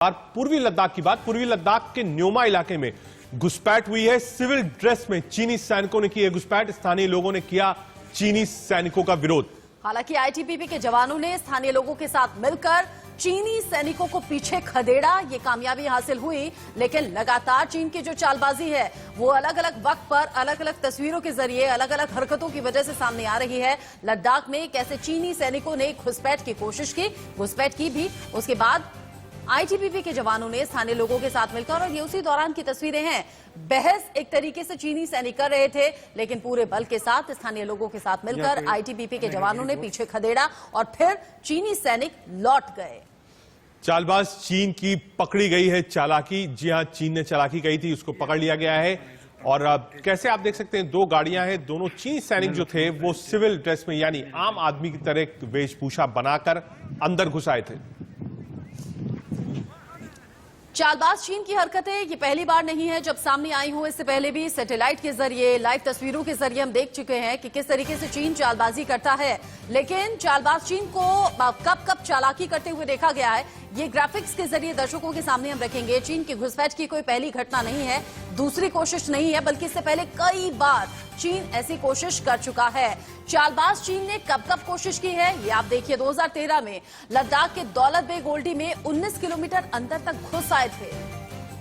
और पूर्वी लद्दाख की बात, पूर्वी लद्दाख के न्योमा इलाके में घुसपैठ हुई है। सिविल ड्रेस में चीनी सैनिकों ने की है घुसपैठ। स्थानीय लोगों ने किया चीनी सैनिकों का विरोध। हालांकि आईटीबीपी के जवानों ने स्थानीय लोगों के साथ मिलकर चीनी सैनिकों को पीछे खदेड़ा। ये कामयाबी हासिल हुई, लेकिन लगातार चीन की जो चालबाजी है वो अलग अलग वक्त पर अलग अलग तस्वीरों के जरिए अलग अलग हरकतों की वजह से सामने आ रही है। लद्दाख में कैसे चीनी सैनिकों ने घुसपैठ की कोशिश की, घुसपैठ की भी, उसके बाद आईटीबीपी के जवानों ने स्थानीय लोगों के साथ मिलकर, और ये उसी दौरान की तस्वीरें हैं। बहस एक तरीके से चीनी सैनिक कर रहे थे, लेकिन पूरे बल के साथ स्थानीय लोगों के साथ मिलकर आईटीबीपी के जवानों ने पीछे खदेड़ा और फिर चीनी सैनिक लौट गए। चालबाज चीन की पकड़ी गई है चालाकी। जी हां, चीन ने चालाकी कही थी, उसको पकड़ लिया गया है। और कैसे आप देख सकते हैं, दो गाड़ियां हैं, दोनों चीनी सैनिक जो थे वो सिविल ड्रेस में यानी आम आदमी की तरह वेशभूषा बनाकर अंदर घुस आए थे। चालबाज चीन की हरकतें ये पहली बार नहीं है जब सामने आई हो। इससे पहले भी सैटेलाइट के जरिए, लाइव तस्वीरों के जरिए हम देख चुके हैं कि किस तरीके से चीन चालबाजी करता है। लेकिन चालबाज चीन को कब कब चालाकी करते हुए देखा गया है, ये ग्राफिक्स के जरिए दर्शकों के सामने हम रखेंगे। चीन की घुसपैठ की कोई पहली घटना नहीं है, दूसरी कोशिश नहीं है, बल्कि इससे पहले कई बार चीन ऐसी कोशिश कर चुका है। चालबाज चीन ने कब कब कोशिश की है ये आप देखिए। 2013 में लद्दाख के दौलत बेग ओल्डी में 19 किलोमीटर अंदर तक घुस आए थे।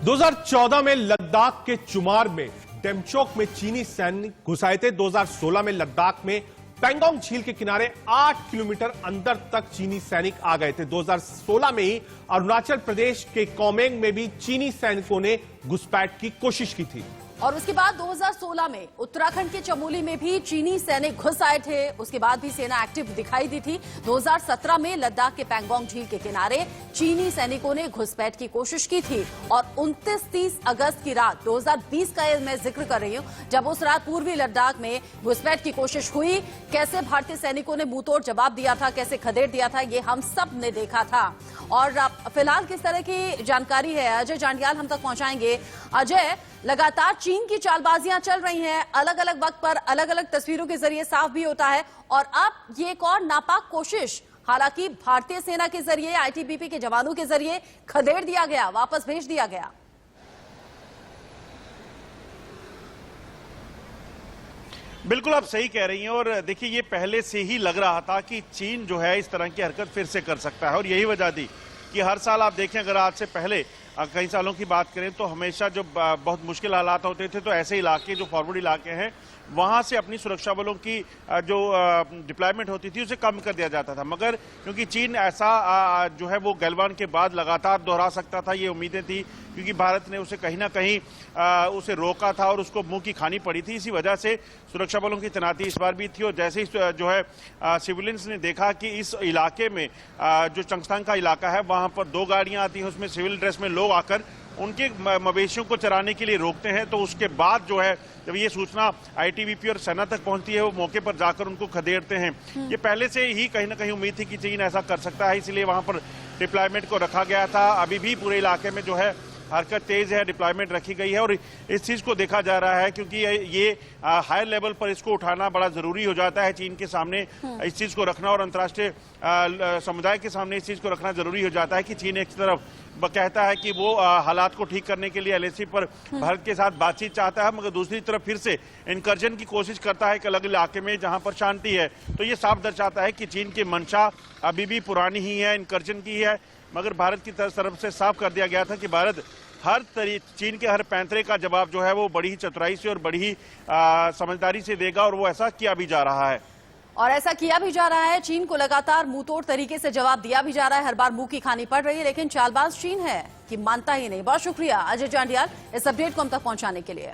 2014 में लद्दाख के चुमार में डेमचोक में चीनी सैनिक घुस आए थे। 2016 में लद्दाख में पेंगोंग झील के किनारे 8 किलोमीटर अंदर तक चीनी सैनिक आ गए थे। 2016 में ही अरुणाचल प्रदेश के कोमेंग में भी चीनी सैनिकों ने घुसपैठ की कोशिश की थी। और उसके बाद 2016 में उत्तराखंड के चमोली में भी चीनी सैनिक घुस आए थे। उसके बाद भी सेना एक्टिव दिखाई दी थी। 2017 में लद्दाख के पेंगोंग झील के किनारे चीनी सैनिकों ने घुसपैठ की कोशिश की थी। और 29-30 अगस्त की रात 2020 का मैं जिक्र कर रही हूं, जब उस रात पूर्वी लद्दाख में घुसपैठ की कोशिश हुई, कैसे भारतीय सैनिकों ने मुंहतोड़ जवाब दिया था, कैसे खदेड़ दिया था, ये हम सब ने देखा था। और फिलहाल किस तरह की जानकारी है अजय जांडियाल हम तक पहुंचाएंगे। अजय, लगातार चीन की चालबाजियां चल रही हैं, अलग अलग वक्त पर अलग अलग तस्वीरों के जरिए साफ भी होता है, और अब ये एक और नापाक कोशिश, हालांकि भारतीय सेना के जरिए, आईटीबीपी के जवानों के जरिए खदेड़ दिया गया, वापस भेज दिया गया। बिल्कुल आप सही कह रही हैं। और देखिए, ये पहले से ही लग रहा था कि चीन जो है इस तरह की हरकत फिर से कर सकता है, और यही वजह थी कि हर साल आप देखें, अगर आज से पहले कई सालों की बात करें तो हमेशा जो बहुत मुश्किल हालात होते थे तो ऐसे इलाके जो फॉरवर्ड इलाके हैं वहां से अपनी सुरक्षा बलों की जो डिप्लॉयमेंट होती थी उसे कम कर दिया जाता था। मगर क्योंकि चीन ऐसा जो है वो गलवान के बाद लगातार दोहरा सकता था, ये उम्मीदें थी, क्योंकि भारत ने उसे कहीं ना कहीं उसे रोका था और उसको मुंह की खानी पड़ी थी। इसी वजह से सुरक्षा बलों की तैनाती इस बार भी थी। और जैसे ही जो है सिविलियंस ने देखा कि इस इलाके में जो चंगस्तांग का इलाका है वहां पर 2 गाड़ियां आती हैं, उसमें सिविल ड्रेस में लोग आकर उनके मवेशियों को चराने के लिए रोकते हैं, तो उसके बाद जो है जब ये सूचना आईटीबीपी और सेना तक पहुंचती है वो मौके पर जाकर उनको खदेड़ते हैं। ये पहले से ही कहीं ना कहीं उम्मीद थी कि चीन ऐसा कर सकता है, इसलिए वहां पर डिप्लॉयमेंट को रखा गया था। अभी भी पूरे इलाके में जो है हरकत तेज है, डिप्लॉयमेंट रखी गई है, और इस चीज को देखा जा रहा है क्योंकि ये हायर लेवल पर इसको उठाना बड़ा जरूरी हो जाता है। चीन के सामने इस चीज को रखना और अंतर्राष्ट्रीय समुदाय के सामने इस चीज को रखना जरूरी हो जाता है कि चीन एक तरफ कहता है कि वो हालात को ठीक करने के लिए एलएसी पर भारत के साथ बातचीत चाहता है, मगर दूसरी तरफ फिर से इनकर्जन की कोशिश करता है एक अलग इलाके में जहां पर शांति है। तो ये साफ दर्शाता है कि चीन की मंशा अभी भी पुरानी ही है, इनकर्जन की है। मगर भारत की तरफ से साफ कर दिया गया था कि भारत चीन के हर पैंतरे का जवाब जो है वो बड़ी ही चतुराई से और बड़ी ही समझदारी से देगा, और वो ऐसा किया भी जा रहा है। और ऐसा किया भी जा रहा है। चीन को लगातार मुंहतोड़ तरीके से जवाब दिया भी जा रहा है, हर बार मुंह की खानी पड़ रही है, लेकिन चालबाज चीन है कि मानता ही नहीं। बहुत शुक्रिया अजय जांडियाल इस अपडेट को हम तक पहुंचाने के लिए।